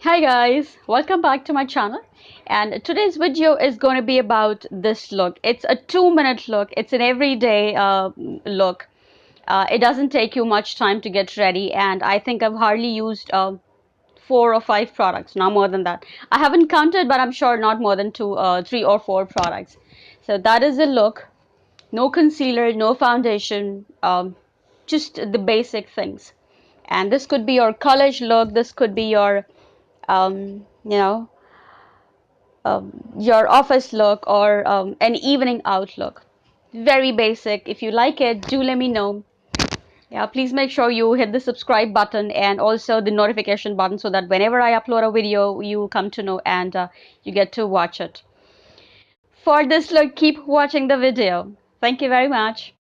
Hi guys, welcome back to my channel. And today's video is going to be about this look. It's a 2-minute look. It's an everyday look. It doesn't take you much time to get ready, and I think I've hardly used 4 or 5 products, not more than that. I haven't counted, but I'm sure not more than 3 or 4 products. So that is the look. No concealer, no foundation, just the basic things. And this could be your college look. This could be your um, you know, your office look or an evening out look. Very basic. If you like it, do let me know. Yeah, please make sure you hit the subscribe button and also the notification button so that whenever I upload a video, you come to know and you get to watch it. For this look, keep watching the video. Thank you very much.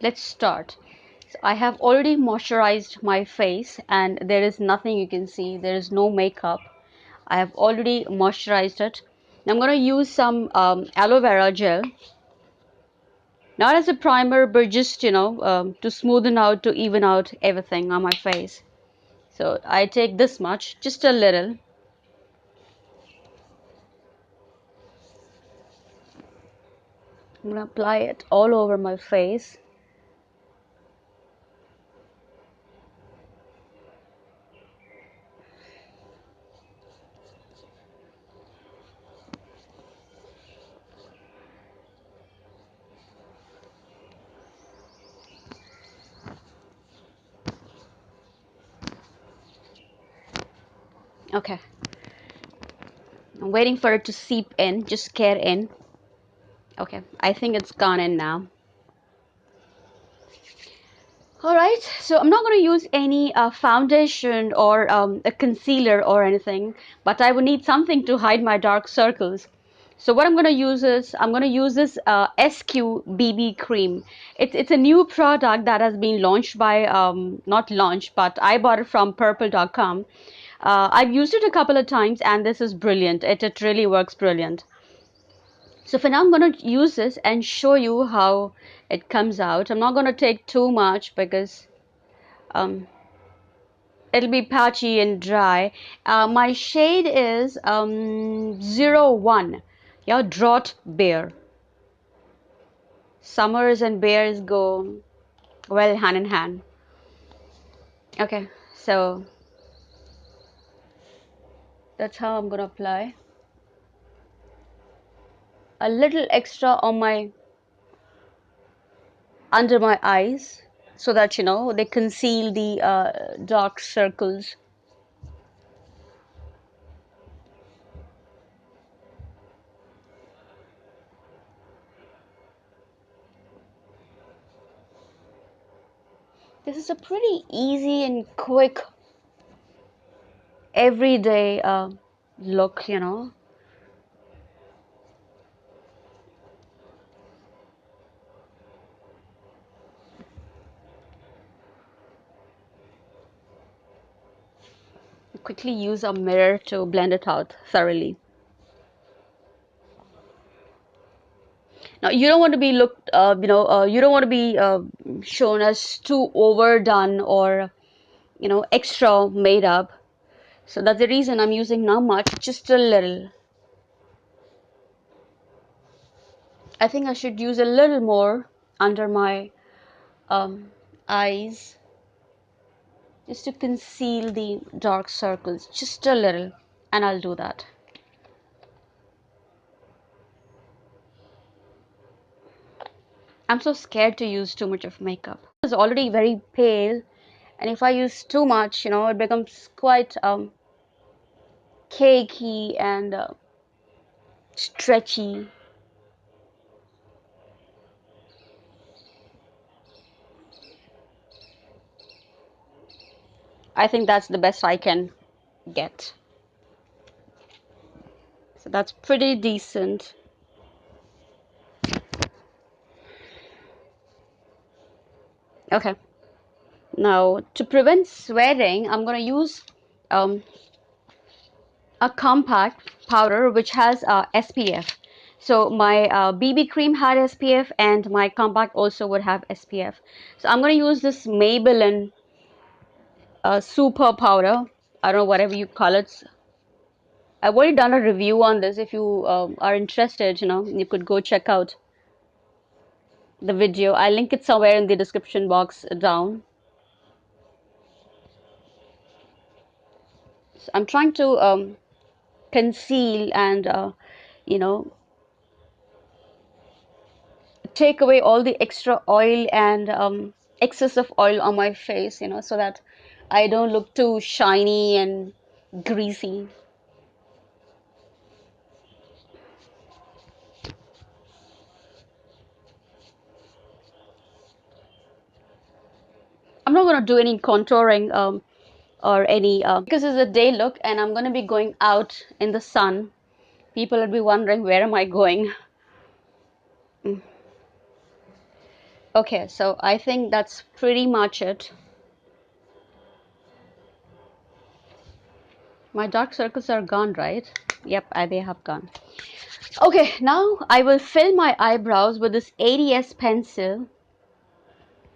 Let's start. So I have already moisturized my face and there is nothing you can see. There is no makeup. I have already moisturized it. Now I'm going to use some aloe vera gel, not as a primer, but just to smoothen out, to even out everything on my face. So I take this much, just a little. I'm going to apply it all over my face. Okay, I'm waiting for it to seep in, just get in. Okay, I think it's gone in now. Alright, so I'm not going to use any foundation or a concealer or anything, but I would need something to hide my dark circles. So what I'm going to use is, I'm going to use this SQ BB cream. It's a new product that has been launched by, not launched, but I bought it from purple.com. I've used it a couple of times and this is brilliant. It really works brilliant. So for now, I'm going to use this and show you how it comes out. I'm not going to take too much because um, it'll be patchy and dry. My shade is 01. Yeah, Drought Bear. Summers and bears go well hand in hand. Okay, so that's how I'm going to apply. A little extra on my under my eyes so that they conceal the dark circles. This is a pretty easy and quick everyday look. Quickly use a mirror to blend it out thoroughly. Now you don't want to be looked, you don't want to be shown as too overdone or extra made up. So that's the reason I'm using not much, just a little. I think I should use a little more under my eyes just to conceal the dark circles, just a little, and I'll do that. I'm so scared to use too much of makeup. It's already very pale, and if I use too much, it becomes quite cakey and stretchy. I think that's the best I can get. So that's pretty decent. Okay. Now, to prevent sweating, I'm going to use um, a compact powder which has SPF. So my BB cream had SPF and my compact also would have SPF. So I'm going to use this Maybelline super powder. I don't know, whatever you call it. I've already done a review on this. If you are interested, you could go check out the video. I'll link it somewhere in the description box down. So I'm trying to conceal and you know take away all the extra oil and excess of oil on my face, so that I don't look too shiny and greasy. I'm not going to do any contouring or any because it's a day look and I'm going to be going out in the sun. People will be wondering, where am I going? Okay, so I think that's pretty much it. My dark circles are gone, right? Yep, they have gone. Okay, now I will fill my eyebrows with this ADS pencil.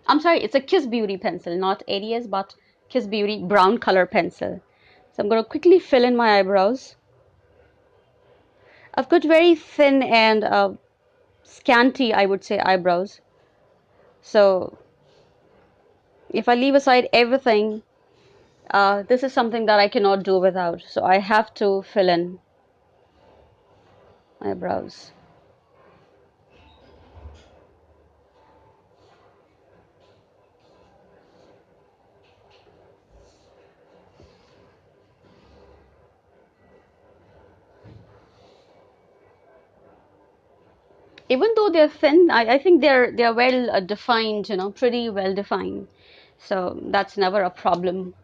I'm sorry, it's a Kiss Beauty pencil, not ADS, but Kiss Beauty brown color pencil. So I'm going to quickly fill in my eyebrows. I've got very thin and scanty, I would say, eyebrows. So if I leave aside everything, this is something that I cannot do without. So I have to fill in my brows. Even though they're thin, I think they're well defined, pretty well defined. So that's never a problem.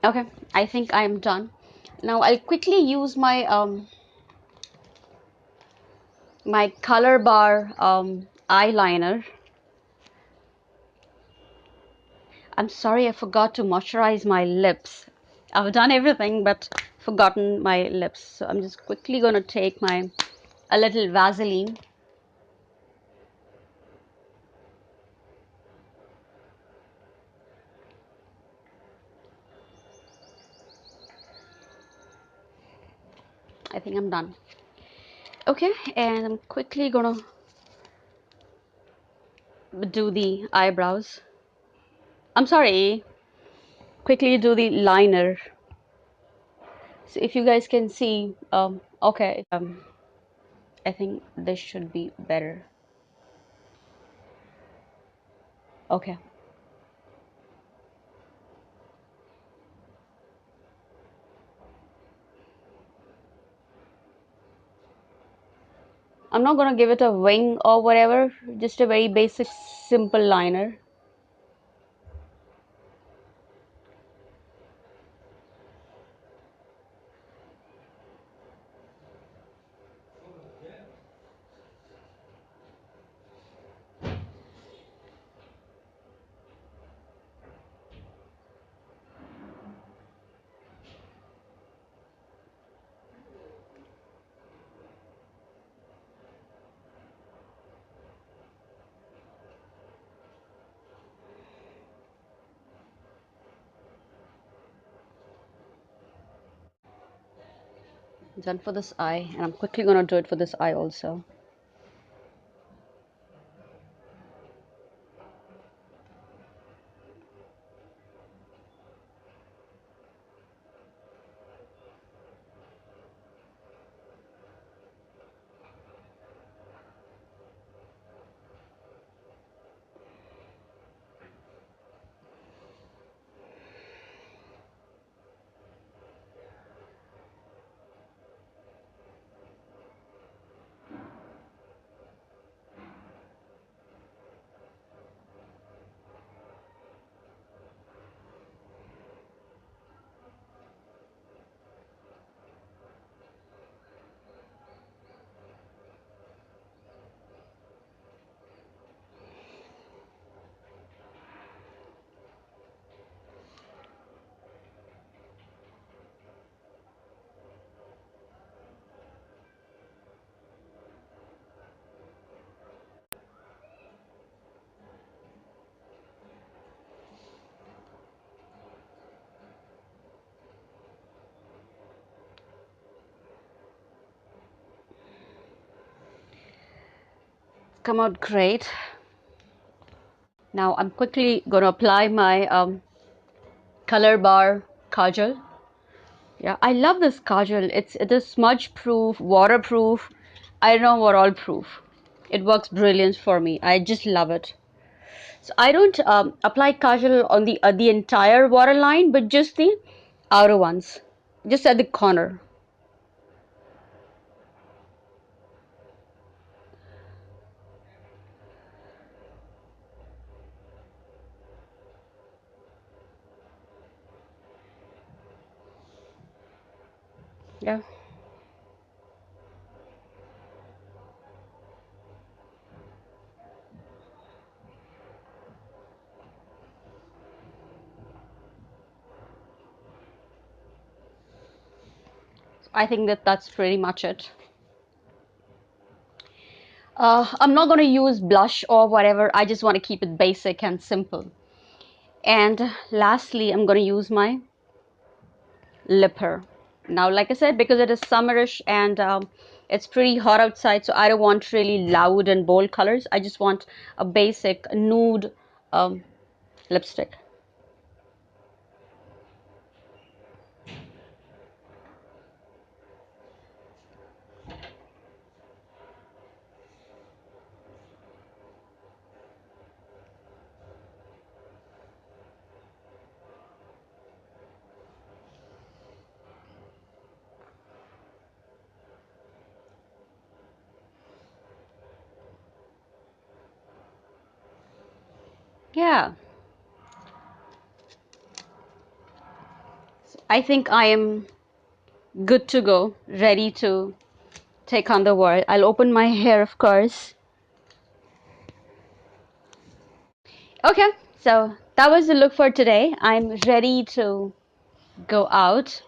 Okay, I think I'm done. Now I'll quickly use my color bar eyeliner. I'm sorry, I forgot to moisturize my lips. I've done everything but forgotten my lips. So I'm just quickly gonna take a little Vaseline. I think I'm done. Okay, and I'm quickly gonna do the eyebrows. I'm sorry, quickly do the liner. So if you guys can see, okay, I think this should be better. Okay. I'm not gonna give it a wing or whatever, just a very basic, simple liner. Done for this eye, and I'm quickly gonna do it for this eye also. come out great. Now I'm quickly going to apply my Color Bar Kajal. Yeah, I love this kajal. It is smudge proof, waterproof. I don't know what all proof. It works brilliant for me. I just love it. So I don't apply kajal on the entire waterline, but just the outer ones, just at the corner. Yeah. I think that that's pretty much it. I'm not going to use blush or whatever. I just want to keep it basic and simple. And lastly, I'm going to use my lipper. Now, like I said, because it is summerish and it's pretty hot outside, so I don't want really loud and bold colors. I just want a basic nude um, lipstick. Yeah, I think I am good to go, ready to take on the world. I'll open my hair, of course. Okay, so that was the look for today. I'm ready to go out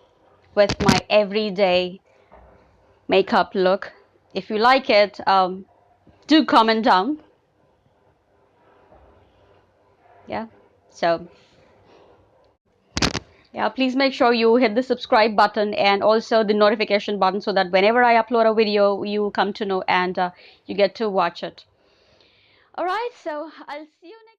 with my everyday makeup look. If you like it, do comment down. Yeah. So, yeah, please make sure you hit the subscribe button and also the notification button so that whenever I upload a video, you come to know and you get to watch it. All right, so I'll see you next